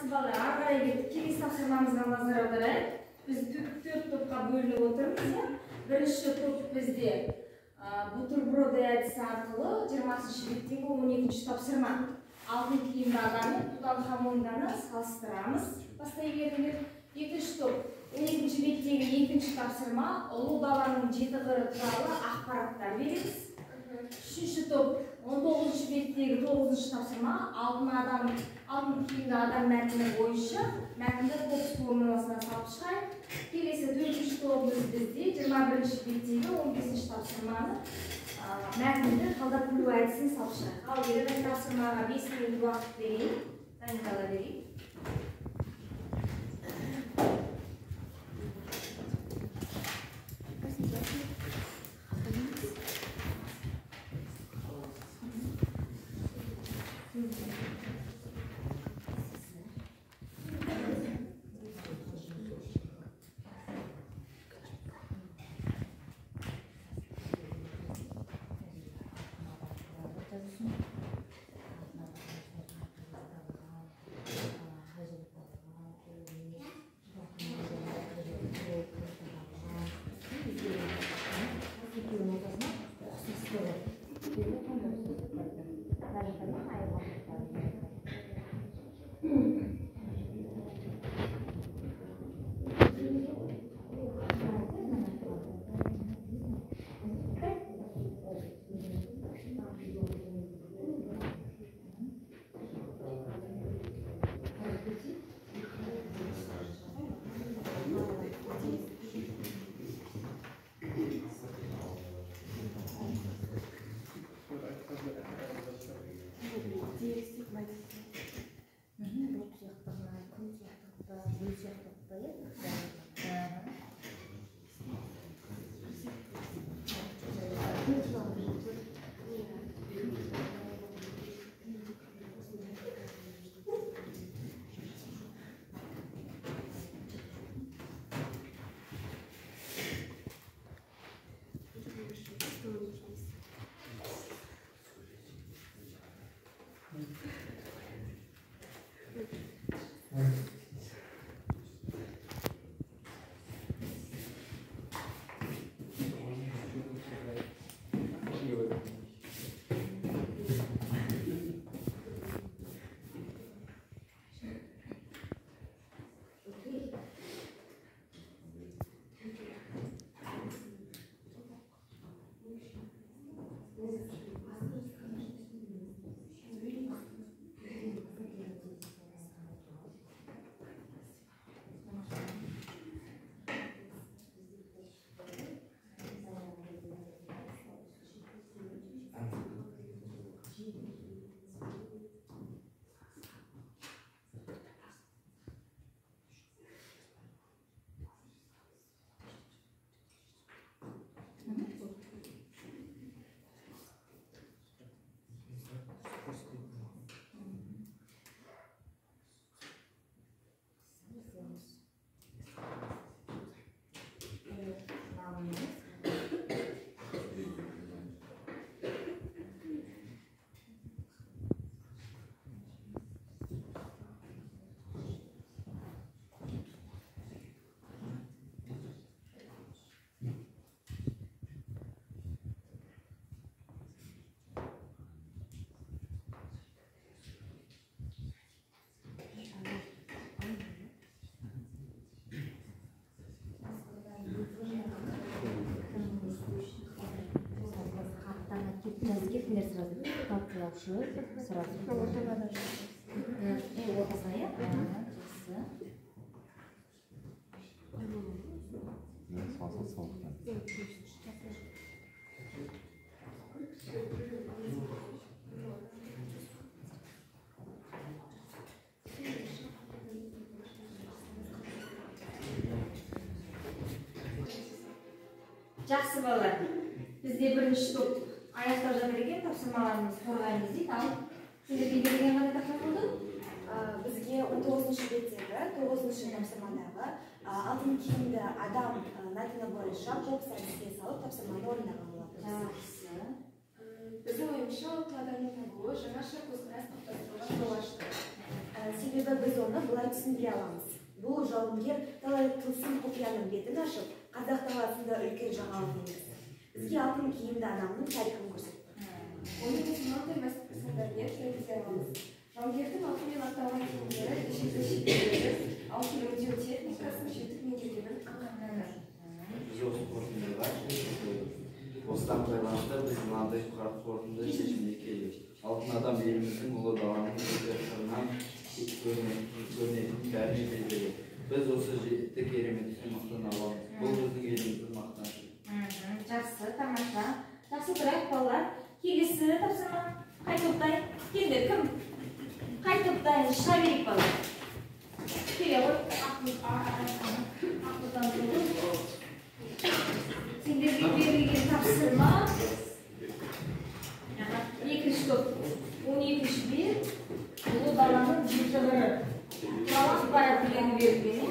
Жақсы балалар, ары қарай кетіп келесі тапсырмамызға назар аударайық. Біз 4 топқа бөлініп отырмыз. Бірінші топ бізде бутерброды әдісі арқылы 20-шы беттегі 12-ші тапсырма. Алтын киімді адам мен Тутанхамонданы салыстырамыз. Бастай беріңдер. Екінші топ 12-ші беттегі 2-ші тапсырма. Ұлы даланың 7 қыры туралы ақпараттар береміз. Үшінші топ 19-ші беттегі 9-ші тапсырма. Алтын киімді адам мәтіні бойынша мәтінді топс формуласына салып шығайық. Келесі 4-ші тобымыз бізде 21-ші беттегі 15-ші тапсырманы мәтінді талдап білу әдісін салып шығайық. Ал егер тапсырмаға 5 минут уақыт берейін, дайындала берейін. Сразу. Жақсы балалар, бізде бірінші топ аяқтап жатыр екен, тапсырмаларымыз қорғаймыз дейді. Ал сіздерге берген қандай тақырып болды? Бізге 19-шы беттегі 9-шы тапсырмадағы алтын киімді адам мәтіні бойынша бокс әдіске салып тапсырманы орындаған болатын. Жақсы. Біздің ойымызша алтын адамның табуы жаңаша көзқарас қалыптастыруға жол ашты. Себебі біз оны былай түсіндіре аламыз. Бұл жауынгер талай тылсым құпияның бетін ашып, қазақ даласында үлкен жаңалық емес. Бізге алтын киімді адамның тарихын көрсетті. Оның мынандай мәселелерге келгізе аламыз. Жауынгердің алтынмен аталған киімдері кешегі шеберлігі, алтын өңдеу техникасын жетік меңгергенін аңғартады. Біз осы қорытындыға осыдан байланысты біз мынандай қорытынды шешімге келдік. Алтын адам еліміздің ұлы даланың қырынан көрінетін бәріне белгілі. Біз осы жетті кереметті мақтан аламыз. Бұл біздің еліміздің мақтанышы. Жақсы, тамаша. Жақсы тұрайық балалар. Келесі тапсырма. Қай топтайын? Келді, кім? Қай топтайын? Шыға берейік балалар. Келе ғой. Ақылдан тұрды. Сендерге берілген тапсырма. Екінші топ. 12-ші ұлы даланың жетілері. Туралы ақпарат білгені берілген.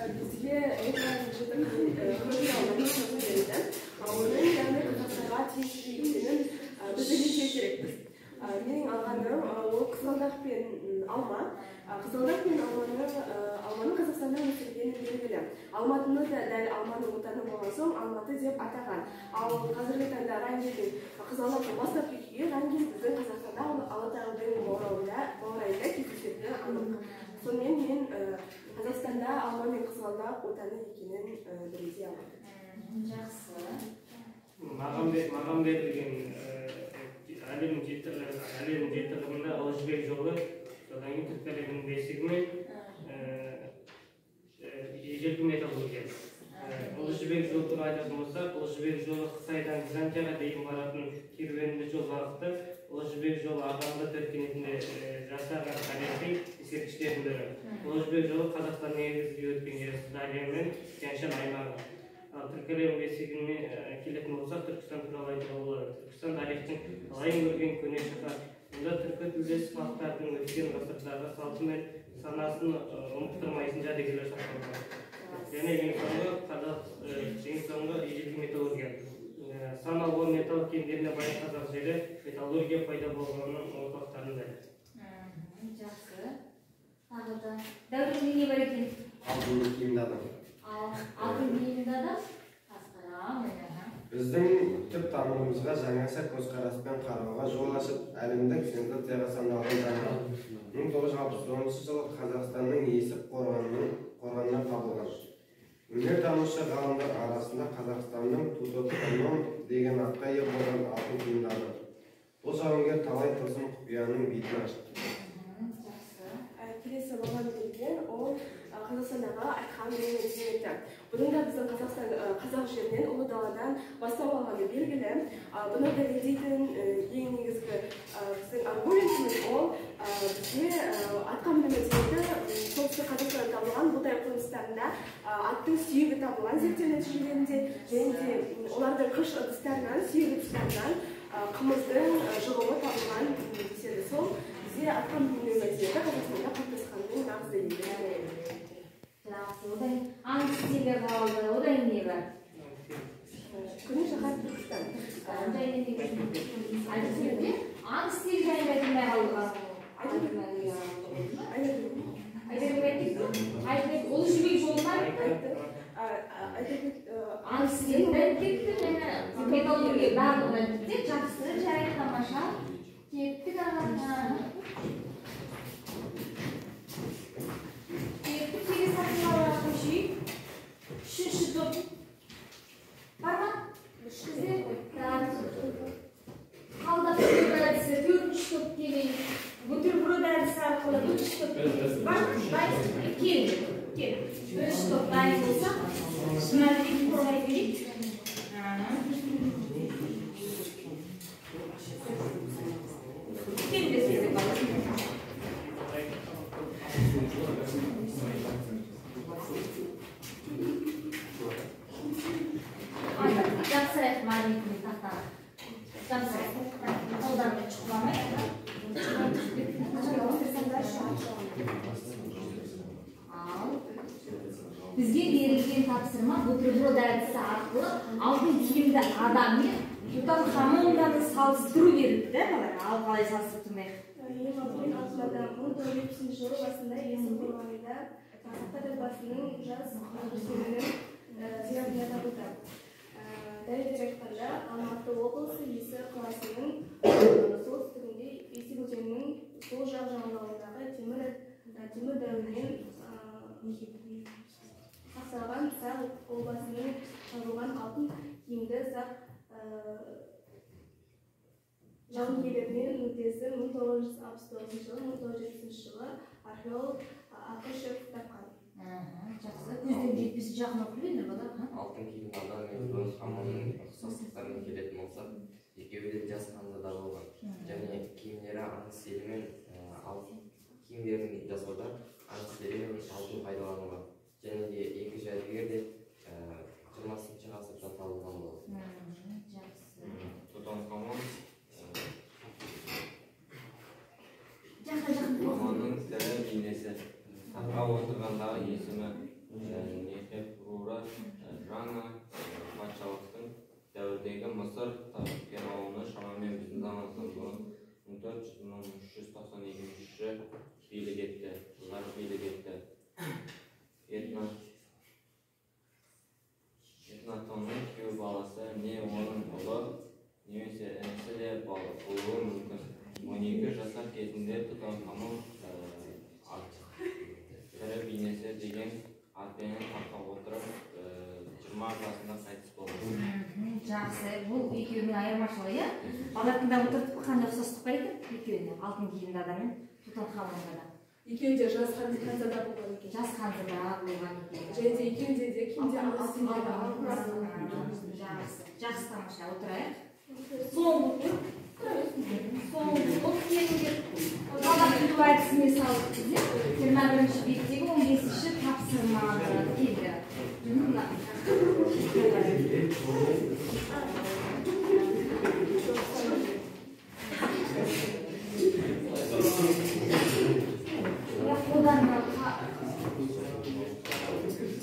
Бізге экранның жетім көрсетілген сөзі берілді. Оның яғни Қазақстанға тиесілі екенін біз білуге керекпіз. Менің алғаным ол қызғалдақ пен алма. Қызғалдақ пен алманың Қазақстанда өсірілгені белгілі. Алматыны да дәл алманың отаны болған соң Алматы деп атаған. Ал қазіргі таңда Рангелдің қызғалдақтың бастапқы күйі Рангел біздің Қазақстанда Алатаудың баурайында кездесетіні анық. Сонымен мен Қазақстанда алма мен қызғалдақ отаны екенін білуге аламын. Жақсы. Маған берілген әлем жетілігінде Ұлы Жібек жолы, содан кейін түркі әлемінің бесігі мен ежелгі металлургия. Ұлы Жібек жолы туралы айтатын болсақ, Ұлы Жібек жолы Қытайдан Византияға дейін баратын керуенді жол бағыты. Ұлы Жібек жолы ағамды төркінетінде жасаған тарихи ескерткіштердің бірі. Ұлы Жібек жолы Қазақстан негізгі өткен жері Сырдария мен Тянь-Шань аймағы. Түркі әлем бесігіне келетін болсақ, Түркістан туралы айтуға болады. Түркістан тарихтың талайын көрген көне шаһар. Мұнда түркі тілдес халықтардың өткен ғасырдағы салты мен санасын ұмыттырмайтын жәдігерлер сақталған. Және ең соңғы ежелгі металлургия. Сан алуан металл кендеріне бай қазақ жері металлургия пайда болғанның орталықтарында. Жақсы. Тағы да. Дәуренде не бар екен? Алтын киімді адам. Алтын киімді адам? Біздің түп тамырымызға жаңаша көзқараспен қарауға жол ашып, әлемдік сенсацияға саналған жаңа 1969 жылы Қазақстанның есік қорғанына табылған. Өнертанушы ғалымдар арасында Қазақстанның Тутанхамон деген атқа ие болған алтын киімді адам. Бұл жауынгер талай тылсым құпияның бетін ашты. Келесі маған берілген ол Қазақстандағы айтқан менің бұның да біздің қазақ жерінен ұлы даладан бастау алғаны белгілі. Бұны дәлелдейтін ең негізгі біздің аргументіміз ол бізге атқан мәліметтерді солтүстік Қазақстанда табылған бұлдай қоныстарында аттың сүйегі табылған зерттеу нәтижелерінде және де олардың қыш ыдыстарынан, сүйегі ыдыстарынан қымыздың жұғымы табылған деседі. Сол бізге атқан мәліметтері Қазақстанда қалыптасқанның нағыз дәлелі. Жақсы, одан аңсызбе қалды, одан не бар? Көне шаһар Түркістан. Аңсыз жайында айтылмай қалған. Айтып, Ұлы Жібек жолынан аңсыз кетті, металлургия барлығынан кетті. Жақсы, жай, тамаша. Кеттік ағатына. Үшінші топ бар ма? Бізде қалдақ әдісі төртінші топ келейік. Бутерброд әдісі арқылы бірінші топ бар ма? Келді. Бірінші топ дайын болса, мәлімет құрай берейік. Келді сізді бала. Жақсырайық мәліметіне тақтағы. Жақсырайық. Қолдан шықпамай. Бізге берілген тапсырма бутерброд әдісі арқылы алтын киімді адам мен Тутанхамондан салыстыру берілді да балар, ал қалай салыстырмайық? Ең алдымен Алтынада 1970 жылы басында есім қорғанында Қазақтар елбасының жас көшелерінің зиратына табылды. Дәлірек айтқанда, Алматы облысы Есіл қаласының солтүстігінде Есіл өзенінің сол жақ жағалауындағы темір дәуірінен сақталған сақ обасының табылған алтын киімді сақ жауынгерлермен мүддесі 1969 жылы 1970 жылы археолог Ақышев тапқан. Жақсы, көзден жетпесі жақын оқып еді бала? Алтын киім алған мен Тутанхамонның ұқсастықтарына келетін болсақ, екеуі де жас ханзада болған. Және киімдері аңыз елімен киімдерін жасауда аңыз елімен алтын пайдаланылған. Және де екі жәдігер де 20 ғасырда табылған болды. Тутанхамон Маманның тірі бейнесі. Таққа отырғандағы есімі Нехепрура жаңа патшалықтың дәуірдегі Мысыр фераоны шамамен біздің заманымыздан бұрын 1492 билік етті. Этнатонның күйеу баласы не оның ұлы немесе інісі де болуы мүмкін. 12 жасар кезінде Тутанхамон тірі бейнесі деген атпенен таққа отырып 20 жасында қайтыс болды. Жақсы, бұл екеуінің айырмашылығы, иә? Бала тыңдап отырып қандай ұқсастық бар екен? Екеуіне, алтын киімді адаммен Тутанхамонға да. Екеуі де жас ханзада болған екен. Жас ханзада болған екен. Және де екеуінде де киімде аңыз жақсы, тамаша, отырайық. Соңғы Қазақ тілі айтысымен салып бізде 21-ші беттегі 15-ші тапсырманы келді.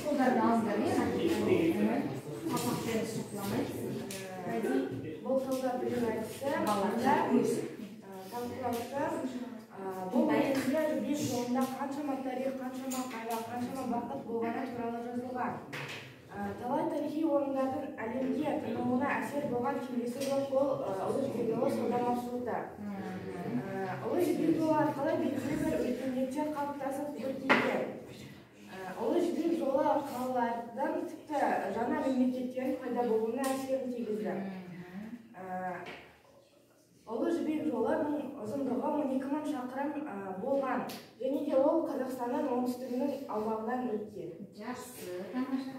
Қолдарына алыңдар, қапақпен сұқламайды. Бұл жылда білім айтысы балаларда талқылауда бұл мәселелер жібек жолында қаншама тарих, қаншама қайда, қаншама бақыт болғаны туралы жазылған. Талай тарихи орындардың әлемге танылуына әсер болған келесі жоқ ол ұлы жібек жолы саудамашылықта. Ұлы жібек жолы арқылы белгілі бір өркениеттер қалыптасып көркейген. Ұлы жібек жолы қалалардан тіпті жаңа мемлекеттердің пайда болуына әсерін тигізді. Ұлы жібек жолының ұзындығы 12.000 шақырым болған. Және де ол Қазақстанның оңтүстігінің аумағынан өткен. Жақсы, тамаша.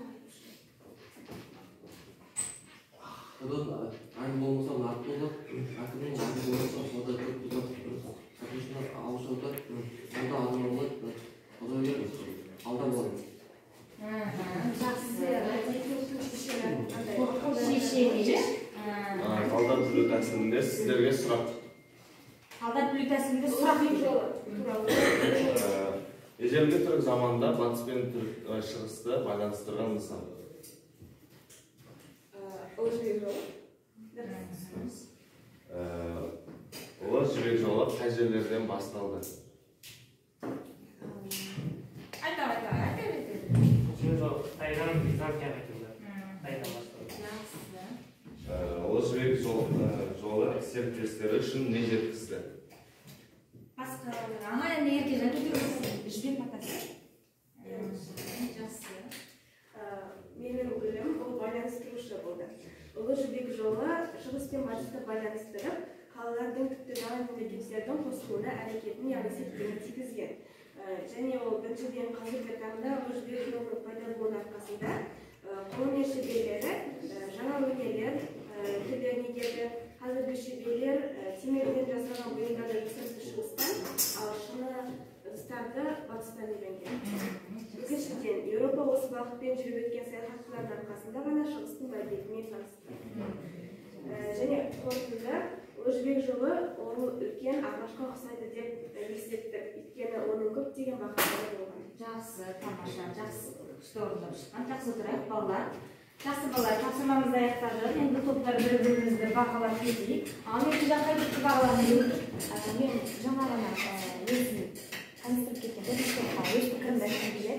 Одан айн болмаса лақ болып, ақының атын болмаса ода көп бұзақ, сақышына ауышауды, алда алынылы, алда болын. Жақсы, шешелі. Қалдар бүлу тәсілінде сіздерге сұрақ. Қалдар бүлу тәсілінде сұрақ жолы. Ежелгі түрік заманда батыс пен шығысты байланыстырған нысан. Ұлы жібек жолы. Ұлы жібек жолы қай жерлерден басталды? Айта. Қытайдан Византия айтылды. Қытайдан басталды. Ұлы жібек жолы серіктестері үшін не жеткізді? Басқа, аңа енді еркежан жібек матасы. Жақсы. Менің білім ол байланыстырушы болды. Ұлы жібек жолы шығыс пен батысты байланыстырып, қалалардың тіпті жаңа мемлекеттердің қосылуына әрекетін яғни септігін тигізген. Және ол біріншіден қазіргі таңда ұлы жібек жолының пайда болуының арқасында қолөнер шеберлері жаңа өнерлер түрлерін игерді. Қазіргі шеберлер темірден жасалған бұйымдарды шығыстан, ал шыны ыдыстарды батыстан үйренген. Екіншіден, Еуропа осы бағытпен жүріп өткен саяхатшылардың арқасында ғана шығыстың мәдениетімен танысты. Және қорытындыда ұлы жібек жолы ол үлкен ағашқа ұқсайды деп ескерттік. Өйткені оның көптеген бағыттары болған. Жақсы, тамаша, жақсы. Күшті орындап шыққан. Жақсы отырайық, балалар. Жақсы балалар, тапсырмамызды аяқтадық. Енді топтар бір-бірімізді бағалап кетейік. Ал мен жаққа кетті бағалап мен жаңа ғана өзім таныстырып кеткен бірінші топқа өз пікірімді айтқым келеді.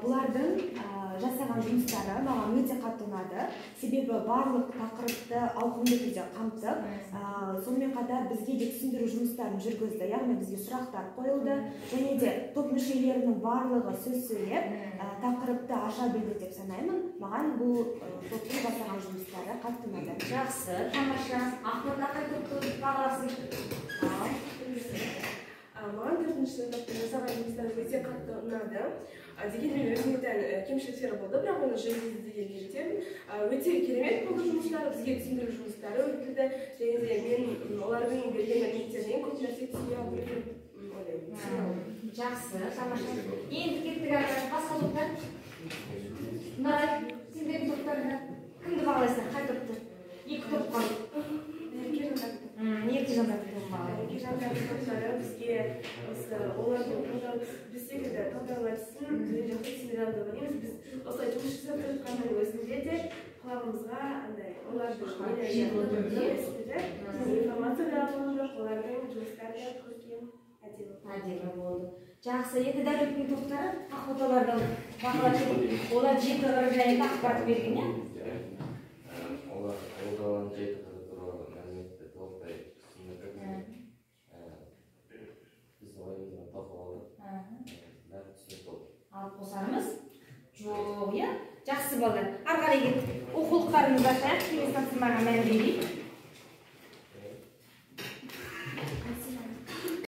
Бұлардың жасаған жұмыстары маған өте қатты ұнады. Себебі барлық тақырыпты ауқымды түрде қамтып, сонымен қатар бізге де түсіндіру жұмыстарын жүргізді. Яғни бізге сұрақтар қойылды, және де топ мүшелерінің барлығы сөз сөйлеп, тақырыпты аша білді деп санаймын. Маған бұл топтың жасаған жұмыстары қатты ұнады. Жақсы, тамаша. Ақмұрда қайтып бағаласын. Маған төртінші сыныпта жасаған жұмыстары өте қатты ұнады. Дегенмен өзіме тән кемшіліктері болды, бірақ оны жүргізді деген ниеттемін. Өте керемет болды жұмыстары, бізге түсіндіру жұмыстары өтілді, және де мен олардың берген мәліметтерінен көп нәрсе түсіне алдым деп ойлаймын. Жақсы, тамаша. Енді кеттік басқа топтар. Нарай, сендердің топтарында кімді бағалайсыңдар? Қай топты? Екі топ қалды. Екі жандардың топтары бізге олардың біз секілді талдауға түсін, және жақсы түсіндіре алды деп ойлаймыз. Біз осылай жұмыс жасап жатқанның өзінде де құлағымызға олардың информация да алған жоқ, олардың жұмыстары да көркем, әдемі болды. Жақсы, енді дәулеттің топтары ақботалардан бағалап кетейік. Олар жеті қыры жайында ақпарат берген, Олар қолданған жеті қыры туралы мәліметті толықтай түсіндіріп, біз ойымыздан тақып алдық. Бәрі түсінік болды. Алып қосарымыз? Жоқ, иә? Жақсы балалар. Ары қарай кеттік. Оқулықтарымызды ашайық, кеңес тапсырмаға мән берейік.